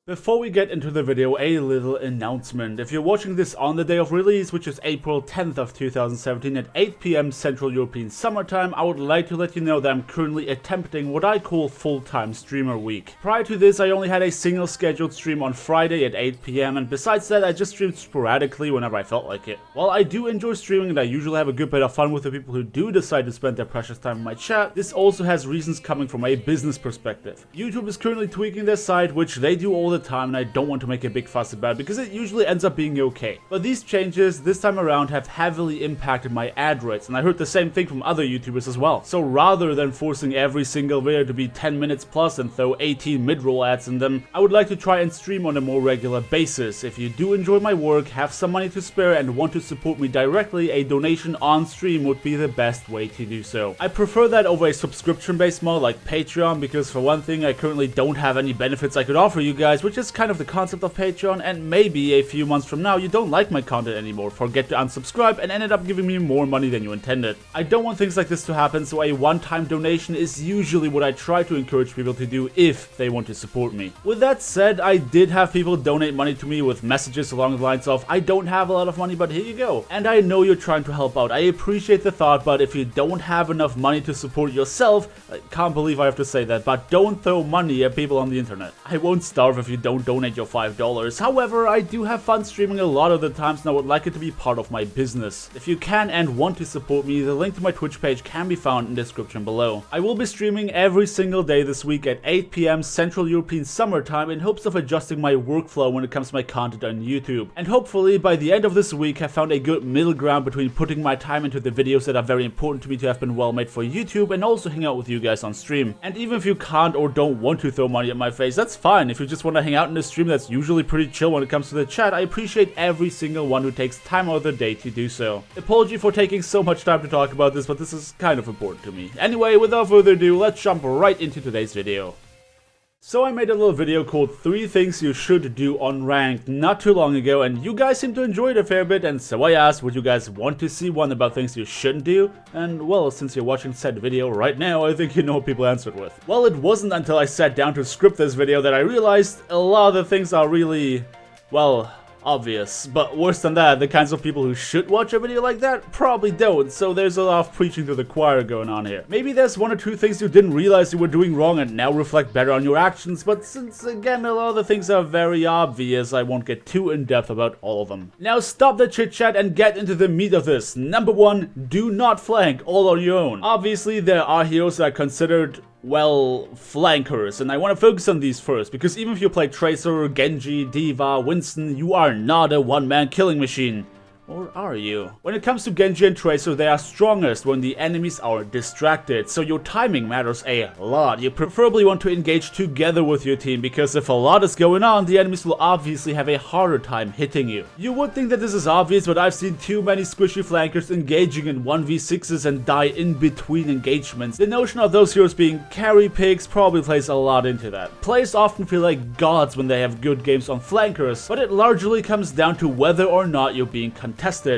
Before we get into the video, a little announcement. If you're watching this on the day of release, which is April 10th of 2017 at 8 PM Central European Summertime, I would like to let you know that I'm currently attempting what I call full-time streamer week. Prior to this, I only had a single scheduled stream on Friday at 8 PM, and besides that, I just streamed sporadically whenever I felt like it. While I do enjoy streaming and I usually have a good bit of fun with the people who do decide to spend their precious time in my chat, this also has reasons coming from a business perspective. YouTube is currently tweaking their site, which they do all the time, and I don't want to make a big fuss about it because it usually ends up being okay. But these changes this time around have heavily impacted my ad rates, and I heard the same thing from other YouTubers as well. So rather than forcing every single video to be 10 minutes plus and throw 18 mid-roll ads in them, I would like to try and stream on a more regular basis. If you do enjoy my work, have some money to spare, and want to support me directly, a donation on stream would be the best way to do so. I prefer that over a subscription-based model like Patreon because, for one thing, I currently don't have any benefits I could offer you guys, which is kind of the concept of Patreon, and maybe a few months from now you don't like my content anymore, forget to unsubscribe, and ended up giving me more money than you intended. I don't want things like this to happen, so a one-time donation is usually what I try to encourage people to do if they want to support me. With that said, I did have people donate money to me with messages along the lines of, "I don't have a lot of money, but here you go." And I know you're trying to help out. I appreciate the thought, but if you don't have enough money to support yourself, I can't believe I have to say that, but don't throw money at people on the internet. I won't starve if you don't donate your $5. However, I do have fun streaming a lot of the times, and I would like it to be part of my business. If you can and want to support me, the link to my Twitch page can be found in the description below. I will be streaming every single day this week at 8 PM Central European Summertime in hopes of adjusting my workflow when it comes to my content on YouTube. And hopefully, by the end of this week, have found a good middle ground between putting my time into the videos that are very important to me to have been well made for YouTube and also hang out with you guys on stream. And even if you can't or don't want to throw money at my face, that's fine. If you just want to hang out in the stream, that's usually pretty chill when it comes to the chat. I appreciate every single one who takes time out of their day to do so. Apology for taking so much time to talk about this, but this is kind of important to me. Anyway, without further ado, let's jump right into today's video. So I made a little video called 3 things you should do on ranked not too long ago, and you guys seem to enjoy it a fair bit, and so I asked, would you guys want to see one about things you shouldn't do? And well, since you're watching said video right now, I think you know what people answered with. Well, it wasn't until I sat down to script this video that I realized a lot of the things are really, well, obvious. But worse than that, the kinds of people who should watch a video like that probably don't, so there's a lot of preaching to the choir going on here. Maybe there's 1 or 2 things you didn't realize you were doing wrong and now reflect better on your actions, but since again a lot of the things are very obvious, I won't get too in-depth about all of them. Now stop the chit chat and get into the meat of this. Number 1, do not flank all on your own. Obviously there are heroes that are considered, well, flankers, and I want to focus on these first, because even if you play Tracer, Genji, D.Va, Winston, you are not a one-man killing machine. Or are you? When it comes to Genji and Tracer, they are strongest when the enemies are distracted, so your timing matters a lot. You preferably want to engage together with your team, because if a lot is going on, the enemies will obviously have a harder time hitting you. You would think that this is obvious, but I've seen too many squishy flankers engaging in 1v6s and die in between engagements. The notion of those heroes being carry pigs probably plays a lot into that. Players often feel like gods when they have good games on flankers, but it largely comes down to whether or not you're being contested.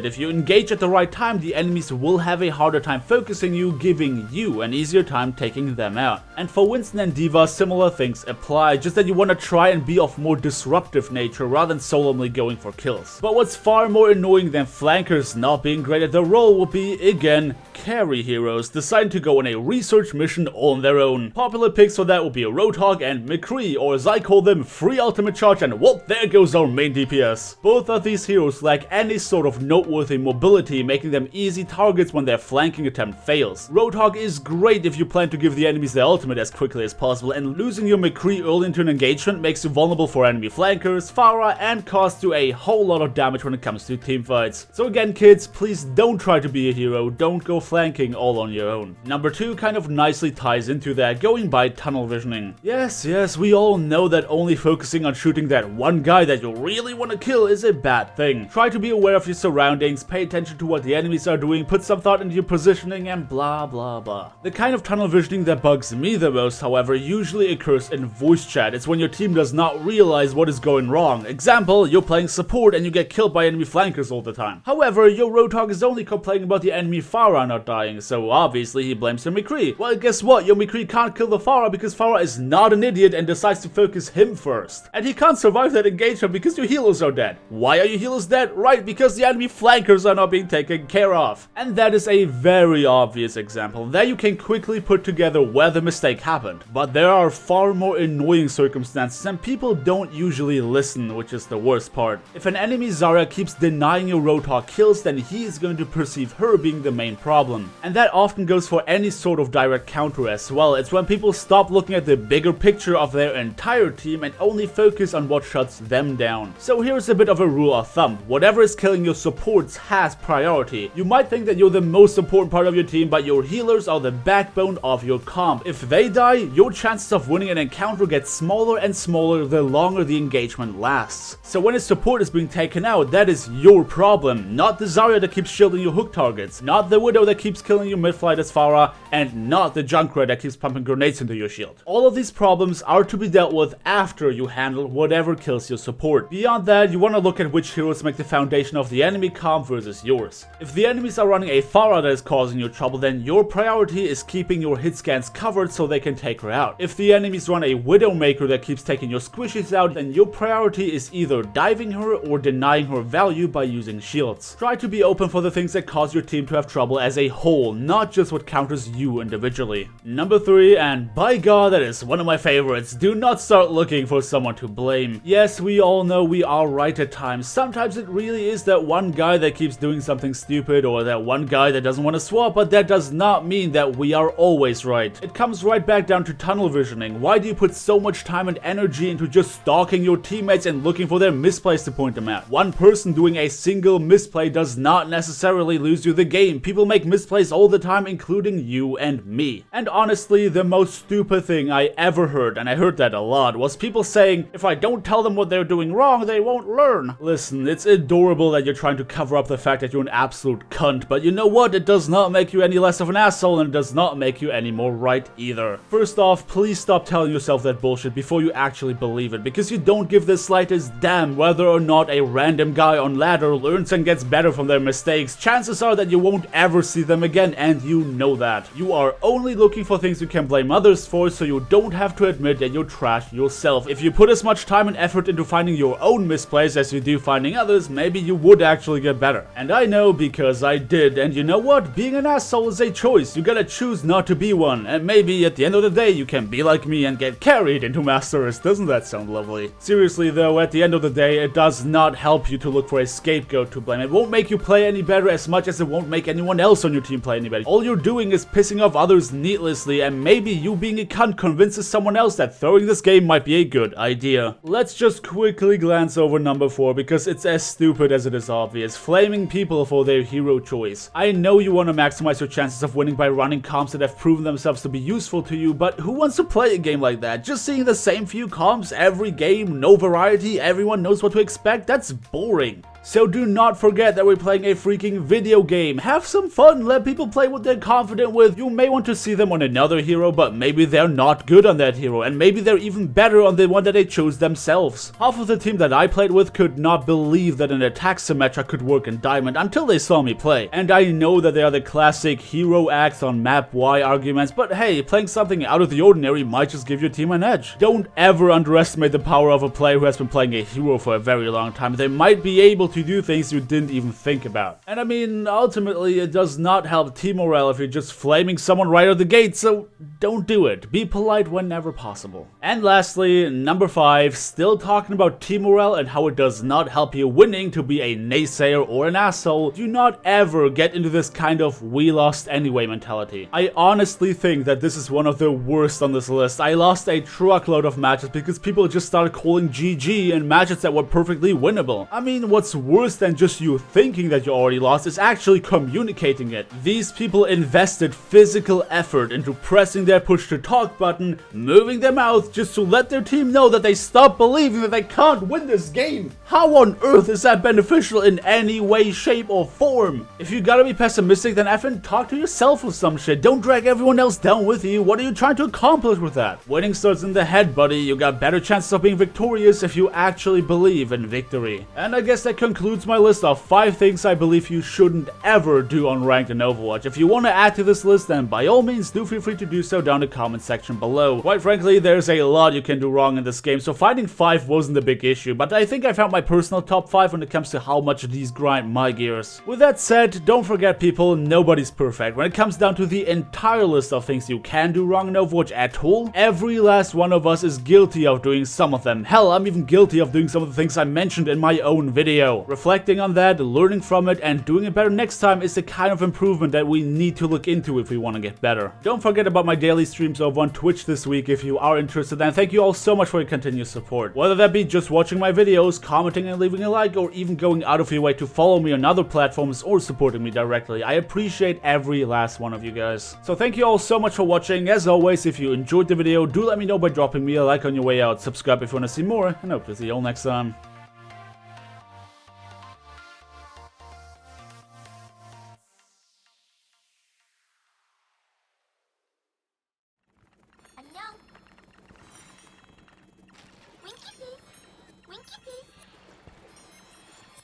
If you engage at the right time, the enemies will have a harder time focusing you, giving you an easier time taking them out. And for Winston and D.Va, similar things apply, just that you want to try and be of more disruptive nature rather than solemnly going for kills. But what's far more annoying than flankers not being great at their role would be, again, carry heroes deciding to go on a research mission on their own. Popular picks for that would be Roadhog and McCree, or as I call them, free ultimate charge, and whoop, there goes our main DPS. Both of these heroes lack any sort of noteworthy mobility, making them easy targets when their flanking attempt fails. Roadhog is great if you plan to give the enemies their ultimate as quickly as possible, and losing your McCree early into an engagement makes you vulnerable for enemy flankers, Pharah, and costs you a whole lot of damage when it comes to teamfights. So again kids, please don't try to be a hero, don't go flanking all on your own. Number 2 kind of nicely ties into that, going by tunnel visioning. Yes, we all know that only focusing on shooting that one guy that you really want to kill is a bad thing. Try to be aware of your your surroundings, pay attention to what the enemies are doing, put some thought into your positioning, and blah blah blah. The kind of tunnel visioning that bugs me the most, however, usually occurs in voice chat. It's when your team does not realize what is going wrong. Example, you're playing support and you get killed by enemy flankers all the time. However, your Roadhog is only complaining about the enemy Pharah not dying, so obviously he blames your McCree. Well, guess what? Your McCree can't kill the Pharah because Pharah is not an idiot and decides to focus him first. And he can't survive that engagement because your healers are dead. Why are your healers dead? Right, because the enemy flankers are not being taken care of. And that is a very obvious example. There you can quickly put together where the mistake happened. But there are far more annoying circumstances and people don't usually listen, which is the worst part. If an enemy Zarya keeps denying your Roadhog kills, then he is going to perceive her being the main problem. And that often goes for any sort of direct counter as well. It's when people stop looking at the bigger picture of their entire team and only focus on what shuts them down. So here's a bit of a rule of thumb. Whatever is killing your supports has priority. You might think that you're the most important part of your team, but your healers are the backbone of your comp. If they die, your chances of winning an encounter get smaller and smaller the longer the engagement lasts. So when a support is being taken out, that is your problem, not the Zarya that keeps shielding your hook targets, not the Widow that keeps killing your mid-flight as Pharah, and not the Junkrat that keeps pumping grenades into your shield. All of these problems are to be dealt with after you handle whatever kills your support. Beyond that, you want to look at which heroes make the foundation of the enemy comp versus yours. If the enemies are running a Pharah that is causing you trouble, then your priority is keeping your hit scans covered so they can take her out. If the enemies run a Widowmaker that keeps taking your squishies out, then your priority is either diving her or denying her value by using shields. Try to be open for the things that cause your team to have trouble as a whole, not just what counters you individually. Number 3, and by God, that is one of my favorites, do not start looking for someone to blame. Yes, we all know we are right at times. Sometimes it really is that one guy that keeps doing something stupid or that one guy that doesn't want to swap, but that does not mean that we are always right. It comes right back down to tunnel visioning. Why do you put so much time and energy into just stalking your teammates and looking for their misplays to point them at? One person doing a single misplay does not necessarily lose you the game. People make misplays all the time, including you and me. And honestly, the most stupid thing I ever heard, and I heard that a lot, was people saying, if I don't tell them what they're doing wrong, they won't learn. Listen, it's adorable that you're trying to cover up the fact that you're an absolute cunt, but you know what? It does not make you any less of an asshole, and it does not make you any more right either. First off, please stop telling yourself that bullshit before you actually believe it, because you don't give the slightest damn whether or not a random guy on ladder learns and gets better from their mistakes. Chances are that you won't ever see them again, and you know that. You are only looking for things you can blame others for, so you don't have to admit that you're trash yourself. If you put as much time and effort into finding your own misplays as you do finding others, maybe you would actually get better. And I know because I did, and you know what? Being an asshole is a choice. You gotta choose not to be one, and maybe at the end of the day you can be like me and get carried into Masters. Doesn't that sound lovely? Seriously though, at the end of the day, it does not help you to look for a scapegoat to blame. It won't make you play any better as much as it won't make anyone else on your team play any better. All you're doing is pissing off others needlessly, and maybe you being a cunt convinces someone else that throwing this game might be a good idea. Let's just quickly glance over number 4 because it's as stupid as it is obvious. Flaming people for their hero choice. I know you want to maximize your chances of winning by running comps that have proven themselves to be useful to you, but who wants to play a game like that? Just seeing the same few comps every game, no variety, everyone knows what to expect? That's boring. So do not forget that we're playing a freaking video game. Have some fun, let people play what they're confident with. You may want to see them on another hero, but maybe they're not good on that hero, and maybe they're even better on the one that they chose themselves. Half of the team that I played with could not believe that an attack Symmetra could work in Diamond until they saw me play. And I know that they are the classic hero acts on map Y arguments, but hey, playing something out of the ordinary might just give your team an edge. Don't ever underestimate the power of a player who has been playing a hero for a very long time. They might be able to do things you didn't even think about. And I mean, ultimately, it does not help team morale if you're just flaming someone right out the gate, so don't do it. Be polite whenever possible. And lastly, number 5, still talking about team morale and how it does not help you winning to be a naysayer or an asshole. Do not ever get into this kind of we lost anyway mentality. I honestly think that this is one of the worst on this list. I lost a truckload of matches because people just started calling GG in matches that were perfectly winnable. I mean, what's worse than just you thinking that you already lost is actually communicating it. These people invested physical effort into pressing their push to talk button, moving their mouth just to let their team know that they stop believing that they can't win this game. How on earth is that beneficial in any way, shape, or form? If you gotta be pessimistic, then effing talk to yourself or some shit. Don't drag everyone else down with you. What are you trying to accomplish with that? Winning starts in the head, buddy. You got better chances of being victorious if you actually believe in victory. And I guess that concludes my list of 5 things I believe you shouldn't ever do on ranked in Overwatch. If you want to add to this list, then by all means do feel free to do so down in the comment section below. Quite frankly, there's a lot you can do wrong in this game, so finding 5 wasn't a big issue, but I think I found my personal top 5 when it comes to how much these grind my gears. With that said, don't forget people, nobody's perfect. When it comes down to the entire list of things you can do wrong in Overwatch at all, every last one of us is guilty of doing some of them. Hell, I'm even guilty of doing some of the things I mentioned in my own video. Reflecting on that, learning from it, and doing it better next time is the kind of improvement that we need to look into if we want to get better. Don't forget about my daily streams over on Twitch this week if you are interested, and thank you all so much for your continued support. Whether that be just watching my videos, commenting and leaving a like, or even going out of your way to follow me on other platforms or supporting me directly. I appreciate every last one of you guys. So thank you all so much for watching. As always, if you enjoyed the video, do let me know by dropping me a like on your way out, subscribe if you want to see more, and hope to see you all next time.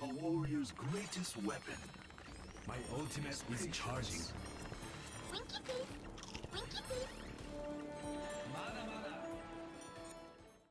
A warrior's greatest weapon. My ultimate is charging. Winky Pig! Winky Pig!